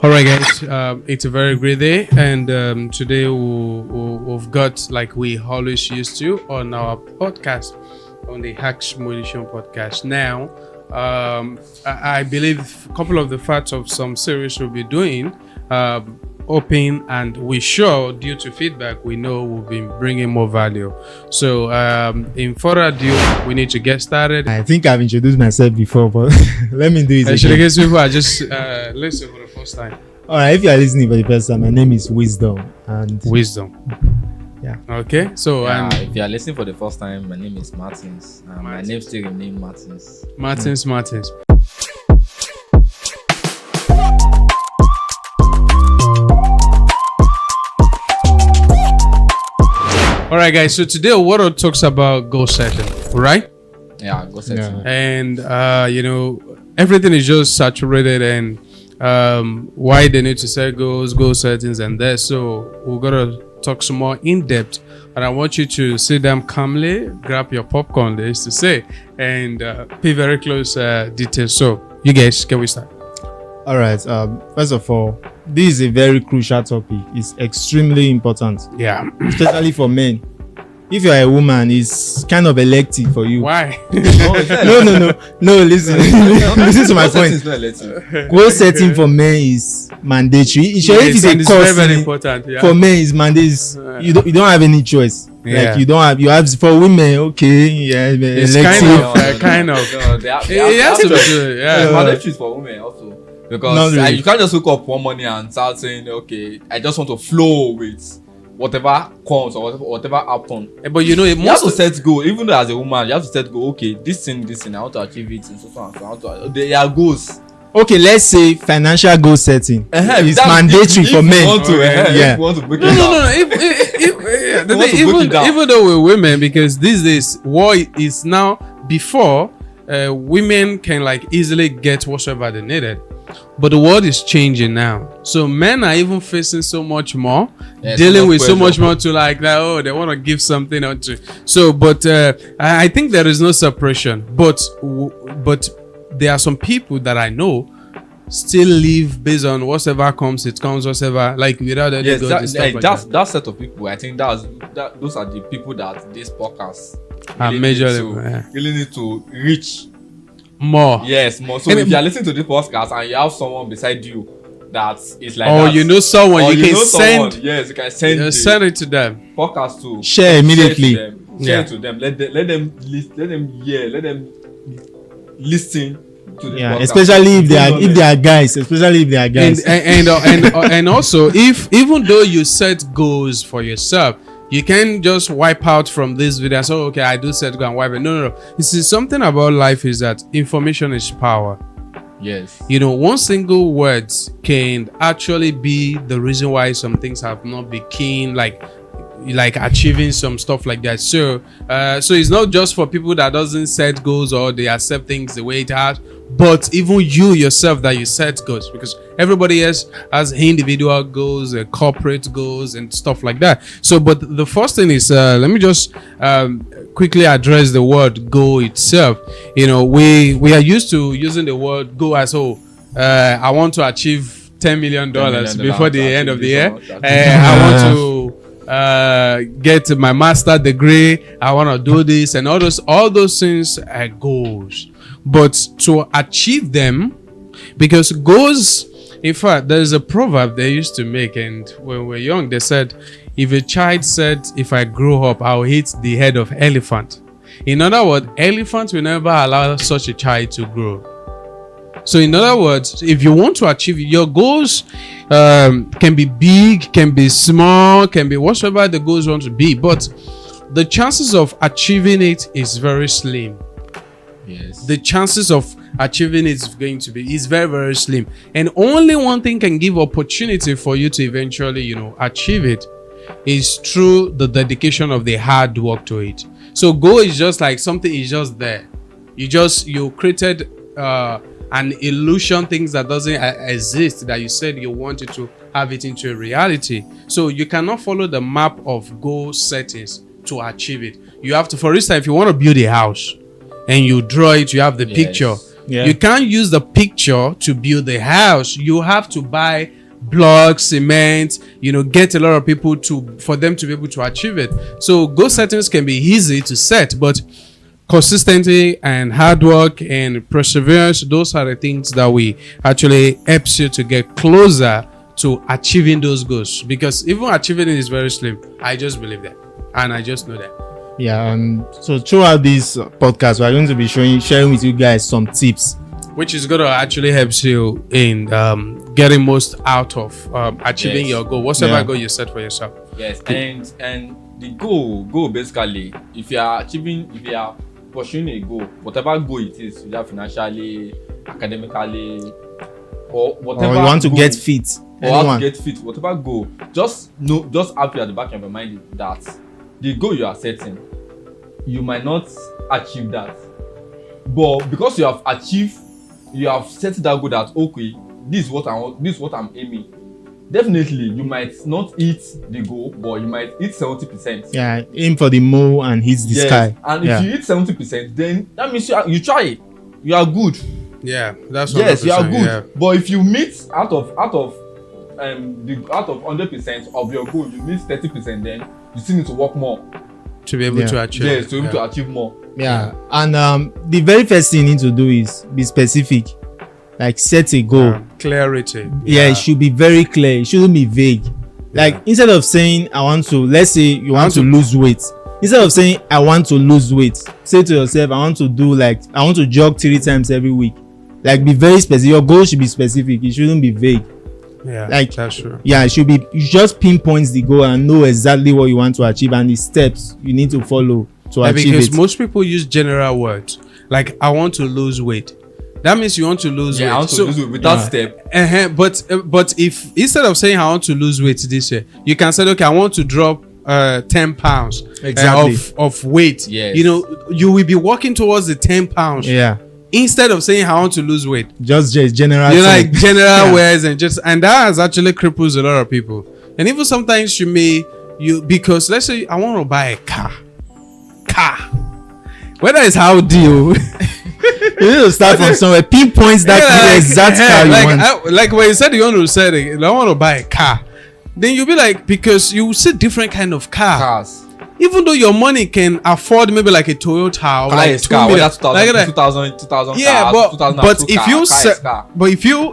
All right, guys. It's a very great day, and today we've got, like we always used to, on our podcast, on the Actionable podcast. Now, I believe a couple of the facts of some series we'll be doing, open, and we sure, due to feedback, we know we'll be bringing more value. So, in further ado, we need to get started. I think I've introduced myself before, but let me do it Actually, again. guess people are just listening for the first time. All right, if you are listening for the first time, my name is Wisdom, and Wisdom. Yeah. Okay. So, if you are listening for the first time, my name is Martins. My name still remains Martins. Martins. All right, guys. So today, Water talks about goal setting, right? Yeah, go set Yeah. And everything is just saturated, and why they need to set goals, goal settings, and that. So we're gonna talk some more in depth. And I want you to sit down calmly, grab your popcorn, there is to say, and pay very close details. So you guys, can we start? all right. First of all, this is a very crucial topic. It's extremely important, Yeah. especially for men. If you are a woman, it's kind of elective for you. Why? No. Listen, listen to my point. It's not elective. Goal setting for men is mandatory. If Yes, it's and a it's course very important. Yeah. for men, it's mandatory. You don't have any choice. Yeah. Like you have for women. Okay, yeah, It's elective. kind of. No, they have, It has to be true. Yeah. mandatory is for women also. Because Not really. you can't just wake up one morning and start saying, okay, I just want to flow with whatever comes or whatever happens. But you have You have to set goal. Even though as a woman, you have to set goal. Okay, this thing, I want to achieve it. And so and so. They are goals. Okay, let's say financial goal setting is That's- mandatory if for you men. want to, Yeah. if you want to break it down. No. The want thing, to break it down. even though we're women, because these days war is now before women can like easily get whatever they needed, but the world is changing now. So men are even facing so much more, Yeah, dealing so much with so pressure. much more to like that. Oh, they want to give something out to. So, but I think there is no separation. But there are some people that I know still live based on whatever comes, it comes, whatever, like without any Yes, goals and stuff like that's that. that set of people. I think those are the people that this podcast And need majorly, really need to reach. More. Yes, more. So And if you are listening to this podcast and you have someone beside you that is like Or that, you know someone, or you can know someone, send, yes, you can send the send it to them. podcast to Share immediately. Share Yeah. it to them. Let them hear. Let them listen to the Yeah, podcast. especially if they are Knowledge. guys. Especially if they are guys. And also, if even though you set goals for yourself, you can't just wipe out from this video. So okay, I do set goal and wipe it. No. You see, something about life is that information is power. Yes. One single word can actually be the reason why some things have not been keen, like achieving some stuff like that. So it's not just for people that doesn't set goals or they accept things the way it has, but even you yourself that you set goals, because everybody else has individual goals, corporate goals, and stuff like that. So, but the first thing is, let me just quickly address the word goal itself. We are used to using the word goal as I want to achieve $10 million before the end of the year. I want to get my master degree. I want to do this, and all those things are goals. But to achieve them, because goals, in fact, there's a proverb they used to make, and when we were young, they said, if a child said, if I grow up, I'll hit the head of elephant. In other words, elephant will never allow such a child to grow. So in other words, if you want to achieve your goals, can be big, can be small, can be whatever the goals want to be, but the chances of achieving it is very slim. Yes. The chances of achieving it is very, very slim, and only one thing can give opportunity for you to eventually achieve it is through the dedication of the hard work to it. So goal is just like something is just there. You created an illusion, things that doesn't exist, that you said you wanted to have it into a reality. So you cannot follow the map of goal settings to achieve it. You have to, for instance, if you want to build a house and you draw it, you have the Yes. picture. Yeah. You can't use the picture to build the house. You have to buy blocks, cement, get a lot of people for them to be able to achieve it. So goal settings can be easy to set, but consistency and hard work and perseverance, those are the things that we actually helps you to get closer to achieving those goals. Because even achieving it is very slim. I just believe that, and I just know that. Yeah, and so throughout this podcast, we're going to be sharing with you guys some tips, which is going to actually help you in getting most out of achieving your goal, whatever goal you set for yourself. Yes, and the goal basically, if you are pursuing a goal, whatever goal it is, either financially, academically, or whatever, or you want to get fit, whatever goal, just have it at the back of your mind that the goal you are setting, you might not achieve that, but because you have set that goal that okay, this is what I want, this is what I'm aiming. Definitely, you might not hit the goal, but you might hit 70%. Yeah, aim for the moon and hit the sky. And if you hit 70%, then that means you try it. You are good. Yeah, that's yes, you are good. Yeah. But if you meet out of 100% of your goal, you miss 30%, then you still need to work more to be able to achieve. Yes, to be able to achieve more. Yeah, and the very first thing you need to do is be specific. Like set a goal. Clarity. Yeah, it should be very clear. It shouldn't be vague. Like instead of saying I want to, let's say you want to lose weight. Instead of saying I want to lose weight, say to yourself I want to jog 3 times every week. Like be very specific. Your goal should be specific. It shouldn't be vague. Yeah, like that's true. Yeah, it should be. You just pinpoint the goal and know exactly what you want to achieve and the steps you need to follow to achieve it. Because most people use general words like I want to lose weight. That means you want to lose weight. I want to lose weight without step. But if instead of saying I want to lose weight this year, you can say, okay, I want to drop 10 pounds of weight. Yes. You will be working towards the 10 pounds. Yeah. Instead of saying I want to lose weight. Just general. Like general words and that has actually cripples a lot of people. And even sometimes because let's say I want to buy a car. Whether it's how deal. You need to start from somewhere. Pinpoints that exact car you want. Like when you said you want to say, I want to buy a car, then you'll be like, because you see different kind of cars. Even though your money can afford maybe like a Toyota or like 2 million, 2000 yeah, but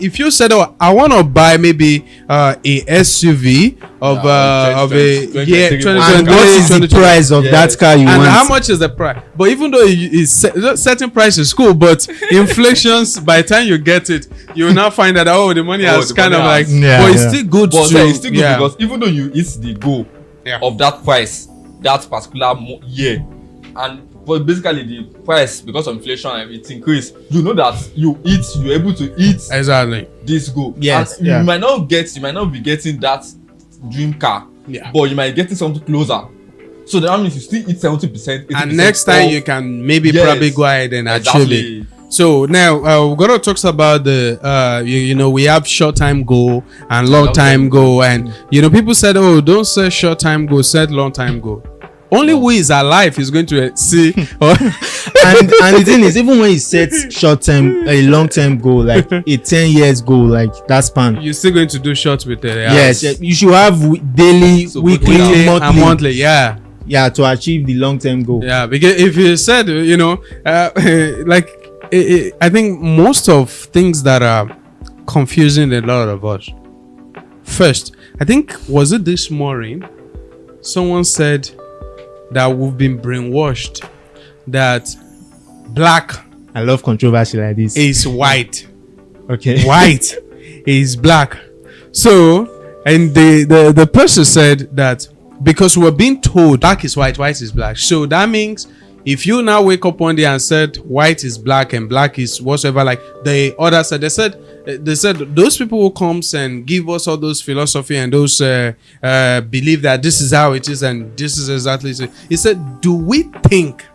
if you said, oh, I want to buy maybe a SUV of a 2023, and what is the price of that car you want? And how much is the price? But even though certain price is cool, but inflations, by the time you get it, you will now find that the money has kind of like, but it's still good. But it's still good because even though you hit the goal of that price that particular year, but basically the price because of inflation it's increased, you know that you're able to eat exactly this goal. Yes, and you might not be getting that dream car, but you might be getting something closer. So that means you still eat 70%. And next time you can maybe probably go ahead and achieve it. So now we're gonna talk about the we have short time goal and long time goal, and people said, oh, don't set short time goal, set long time goal. Only who is alive is going to see. and the thing is, even when you set short term, a long term goal, like a 10 years goal, like that span, you're still going to do short with it. Yes, you should have daily, weekly, monthly. Yeah, to achieve the long term goal. Yeah, because if you said, I think most of things that are confusing a lot of us. First, I think, was it this morning? Someone said that we've been brainwashed that black. I love controversy like this. Is white. Okay. White is black. So, and the person said that because we're being told black is white, white is black. So that means if you now wake up one day and said white is black and black is whatsoever, like the other said, they said those people who comes and give us all those philosophy and those believe that this is how it is and this is exactly it. He said, do we think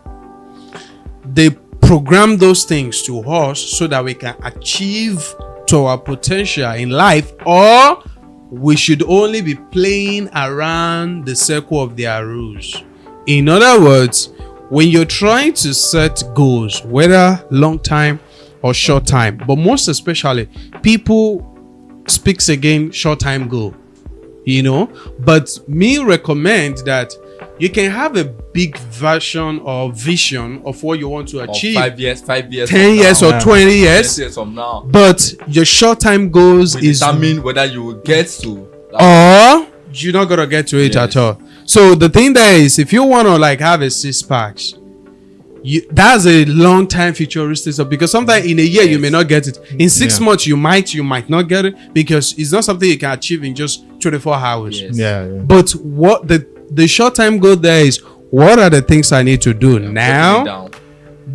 they program those things to us so that we can achieve to our potential in life, or we should only be playing around the circle of their rules? In other words, when you're trying to set goals, whether long time or short time, but most especially people speaks again short time goal, you know. But me recommend that you can have a big version or vision of what you want to achieve. 5 years, 10 years or 20 years. 10 years from now. But your short time goals is determine whether you will get to or you're not gonna get to it Yes. at all. So the thing there is, if you want to like have a 6-pack, that's a long time futuristic stuff, because sometimes in a year you may not get it. In 6 months you might not get it, because it's not something you can achieve in just 24 hours. Yes. Yeah. But what the short time goal there is, what are the things I need to do now? down.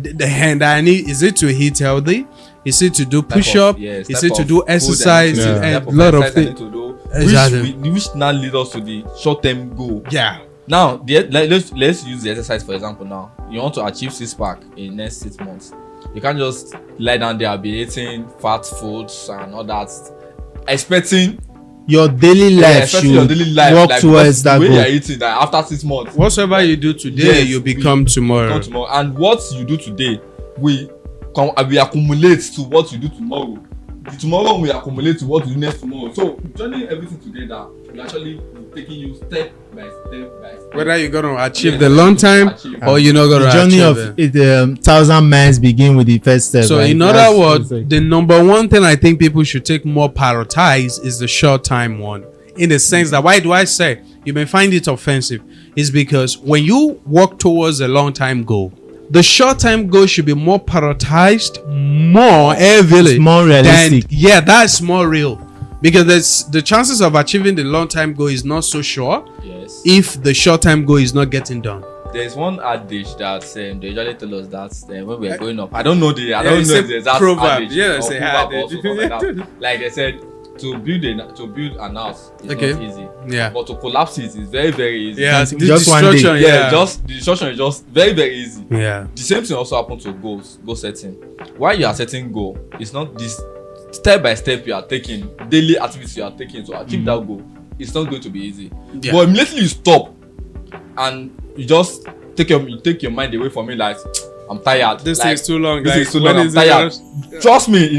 The hand I need, is it to eat healthy? Is it to do push up? Yes, Is type it to of do food I need exercise to do, and type a lot of exercise I need things? to do, Exactly. which now lead us to the short-term goal. Yeah. Now, let's use the exercise for example. Now, you want to achieve 6-pack in the next 6 months. You can't just lie down there and be eating fat foods and all that, expecting Your daily life should work like, towards that the way goal. you're eating, that after 6 months, Whatsoever you do today, Yes, you become tomorrow. come tomorrow, and what you do today we accumulate to what you do tomorrow. The tomorrow will accumulate to what you do next tomorrow. So joining everything together will actually be taking you step by step. Whether you're gonna achieve the long time or you're not gonna The journey achieve of it. 1,000 miles begin with the first step. So right? in That's- other words, that's like- the number one thing I think people should take more prioritize is the short time one. In the sense that, why do I say you may find it offensive? Is because when you work towards a long time goal, the short time goal should be more prioritized, more heavily, It's more realistic. that's more real, because there's the chances of achieving the long time goal is not so sure Yes. if the short time goal is not getting done. There's one adage that they usually tell us that when we are growing up. I don't know it's if a there's that proverb. adage. Yeah, or it's a proverb adage. or something like that. Like they said, to build an house is Okay. not easy. Yeah. But to collapse it is very, very easy. Yeah, Just the one day. destruction, Yeah, just the instruction is just very, very easy. yeah. The same thing also happens to goal setting. While you are setting goal, it's not this step by step you are taking, daily activities you are taking to achieve that goal. It's not going to be easy. Yeah. But immediately you stop and you just take your mind away from it, like I'm tired. This like, is too long. This like, is too when long. I'm is it tired. gonna- Trust me,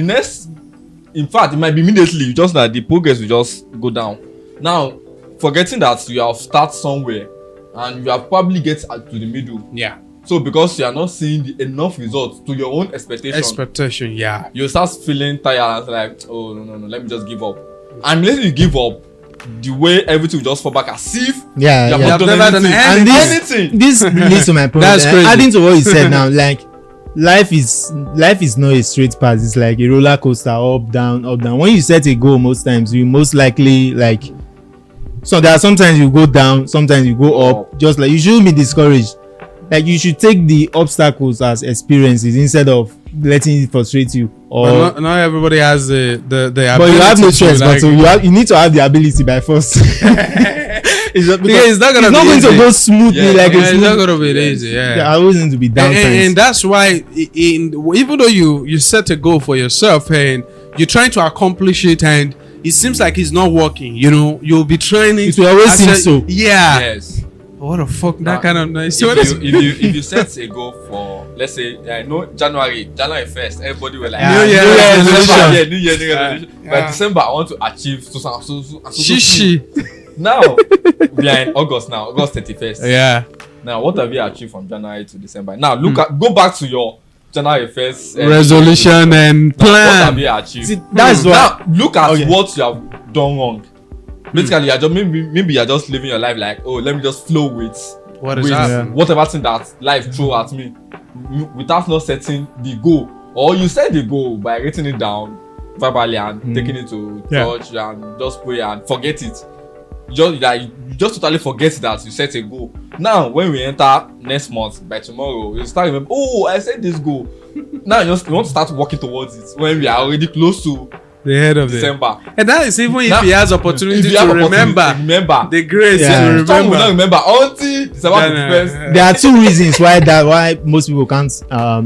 in fact, it might be immediately. You just that the progress will just go down. Now, forgetting that you have started somewhere and you have probably get to the middle. Yeah. So because you are not seeing the enough results to your own expectation, Yeah. you start feeling tired and like, oh no, let me just give up. And immediately you give up, the way everything will just fall back as if Yeah, you have yeah. not done Never done anything. And anything. this leads to my point. That's crazy. Adding to what you said now, like life is not a straight path. It's like a roller coaster, up down. When you set a goal, most times you most likely like. So there are sometimes you go down, sometimes you go up. Just like you shouldn't be discouraged. Like you should take the obstacles as experiences instead of letting it frustrate you. Or But not everybody has the but you have no ability to, choice. like- But so you need to have the ability by force. It's just because it's not gonna it's not be going to easy. go smoothly Yeah, like Yeah, it's it's not smooth. gonna be easy. There Yeah. are always going to be And, downtimes. and that's why, even though you set a goal for yourself and you're trying to accomplish it, and it seems like it's not working, you'll be trying It will always seem so. Yeah. Yes. What the fuck? That kind of nice. If you set a goal for, let's say, January 1st, everybody will like, New Year resolution. New Year resolution. By Yeah. December, I want to achieve so. Shishi. Now we are in August now, August 31st. Yeah. Now, what have you achieved from January to December? Now go back to your January 1st Resolution and Now, what have plan. you achieved? See, that's why. Now look at Okay. what you have done wrong. Basically, you're just maybe you're just living your life like, oh, let me just flow with What is with happening? whatever thing that life throw at me, without not setting the goal. Or you set the goal by writing it down verbally and taking it to church and just pray and forget it. You just totally forget that you set a goal. Now when we enter next month, by tomorrow you start remember, oh, I set this goal. Now you want to start working towards it when we are already close to The head of it. December. And that is even if Now, he has opportunity If you to have opportunity remember to remember. the grace Yeah. to Some will not remember. remember until December 21st. There are two reasons why most people can't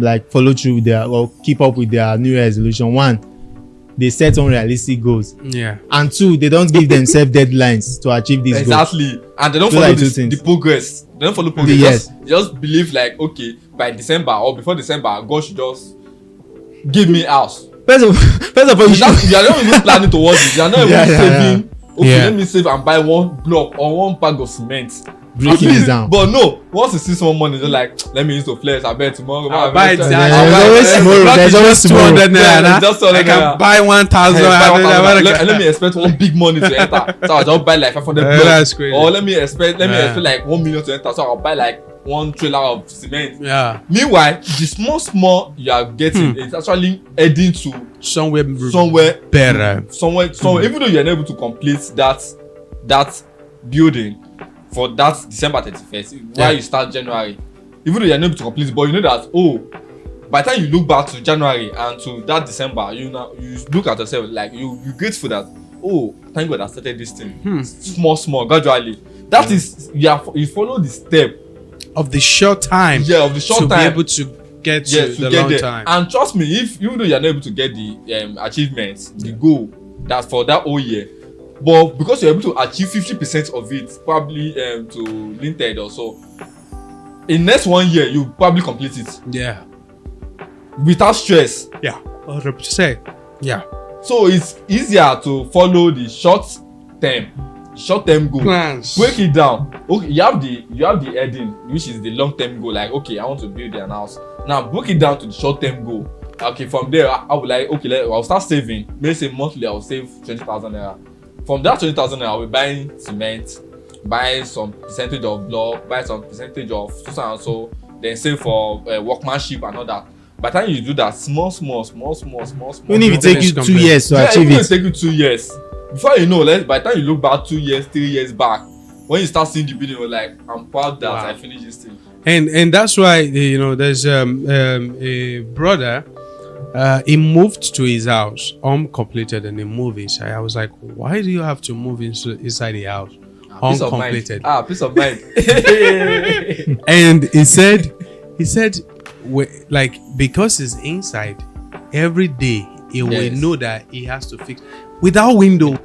like follow through with their or keep up with their new year resolution. One, they set unrealistic goals, Yeah. and two, they don't give themselves deadlines to achieve these goals. Exactly. And they don't Those follow are two the things. progress. They don't follow progress. Yes. Just believe like, okay, by December or before December, God should just give me house. First of all, You are not even planning towards it. You are not even saving. Okay, Yeah. let me save and buy one block or one bag of cement. breaking it down. But no, once you see some money, they're like, let me use to flex. I bet tomorrow. I'll buy it. There's always tomorrow. Block There's is always just tomorrow. 200 Yeah, naira. just I 200 can naira. buy 1,000. Let me expect one big money to enter. So I'll just buy like 500 blocks. That's crazy. Or let me expect like 1 million to enter. So I'll buy like 1 trailer of cement. Yeah, Meanwhile, the small you are getting, it's actually heading to somewhere better. better. Even though you're unable to complete that building for that December 31st, while you start January, even though you're unable to complete it, but you know that by the time you look back to January and to that December, you look at yourself like you're grateful that thank God I started this thing small gradually. That is you follow the step Of the short time. Yeah, of the short to time. be able to get to the long there. time. And trust me, even though you're not able to get the achievements, the goal that's for that whole year, but because you're able to achieve 50% of it, probably to limited or so, in next 1 year you probably complete it Yeah. without stress. Yeah. 100%. Yeah. So it's easier to follow the short term goal. Plans. Break it down. Okay, you have the heading, which is the long term goal. Like, okay, I want to build an house. Now break it down to the short term goal. Okay, from there I would like, okay, I'll start saving. Maybe say monthly I'll save 20,000 naira. From that 20,000 naira, I'll be buying cement, buy some percentage of block, buy some percentage of so and so, then save for workmanship and all that. By the time you do that, small. Even if it take you 2 compare. years to achieve even it. if it take you 2 years. Before you know, by the time you look back 2 years, 3 years back, when you start seeing the video, you're like, I'm proud that I finished this thing. And that's why there's a brother. He moved to his house uncompleted and he moved inside. I was like, why do you have to move inside the house uncompleted? Peace of mind. And he said like, because it's inside, every day he will know that he has to fix without window.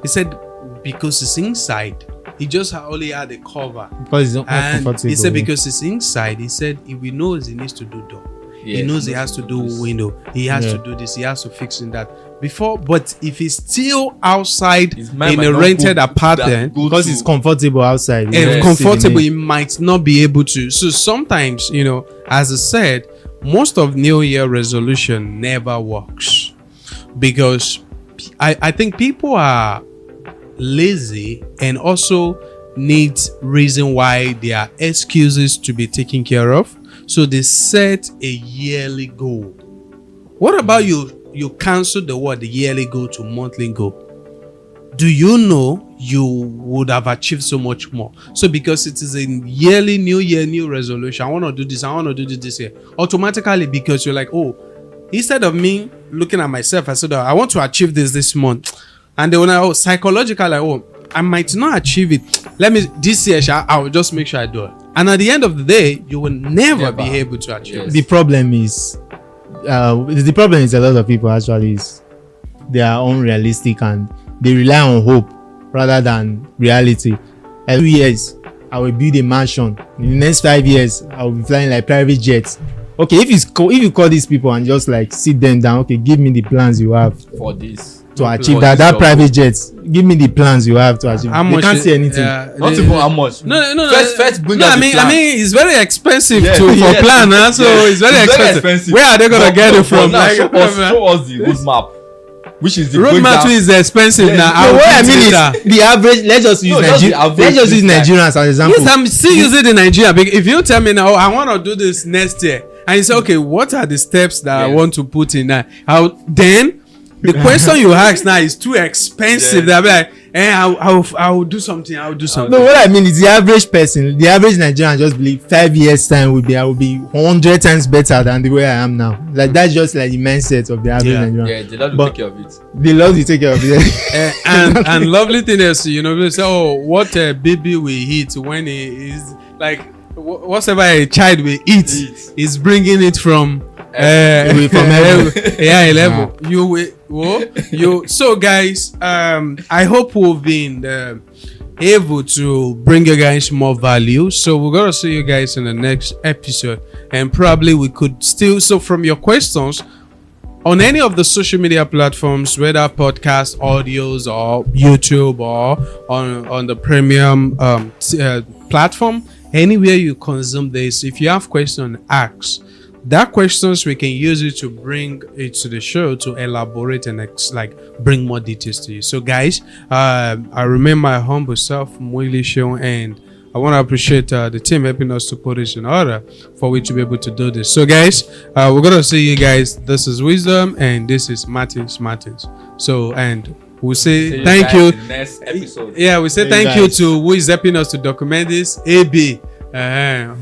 He said because it's inside, he just only had a cover. Because it's not comfortable. He said because it's inside, he said if he knows he needs to do door, he knows he has to do window, he has to do this, he has to fix in that before. But if he's still outside in a rented apartment, because it's comfortable outside and comfortable, he might not be able to. So sometimes, as I said, most of New Year resolution never works because I think people are lazy and also need reason why there are excuses to be taken care of. So they set a yearly goal. What about you cancel the yearly goal to monthly goal? Do you know you would have achieved so much more? So because it is a yearly, new year, new resolution, I want to do this, I want to do this year. Automatically, because you're like, instead of me looking at myself, I said, I want to achieve this month. And they will now psychologically, I might not achieve it. This year, I'll just make sure I do it. And at the end of the day, you will never be able to achieve it. The problem is a lot of people actually they are unrealistic and they rely on hope rather than reality. Like 2 years, I will build a mansion. In the next 5 years, I will be flying like private jets. Okay, if you call these people and just like sit them down, okay, give me the plans you have for this to achieve that private jets. Give me the plans you have to achieve. They can't see anything. Not even how much. No. First bring I out the plan. mean, it's very expensive for plan, huh? So it's very expensive. Where are they gonna get it from? Now, show us the roadmap. Which is the roadmap is expensive now. What I mean is the average. Let's just use Nigerians as an example. Yes, I'm still using the Nigeria. If you tell me now, I want to do this next year, and you say, okay, what are the steps that I want to put in that? Then the question you ask now is too expensive. They'll be like, I will do something. I will do something. No, what I mean is the average person, the average Nigerian just believe 5 years time I will be 100 times better than the way I am now. Like that's just like the mindset of the average Nigerian. Yeah, they love to take care of it. They love to take care of it. and lovely thing is, they say, what a baby will eat when he is like whatever a child will eat is bringing it from level. So guys, I hope we've been able to bring you guys more value. So we're gonna see you guys in the next episode, and probably we could still, so from your questions on any of the social media platforms, whether podcast audios or YouTube or on the premium platform, anywhere you consume this, if you have questions, ask that questions. We can use it to bring it to the show to elaborate and bring more details to you. So guys, I remain my humble self, Mwili Show, and I want to appreciate the team helping us to put this in order for we to be able to do this. So guys, we're gonna see you guys. This is Wisdom and this is Martins. So, and we'll say thank you. Next episode. Yeah, we say thank you to who is helping us to document this. AB. Yeah.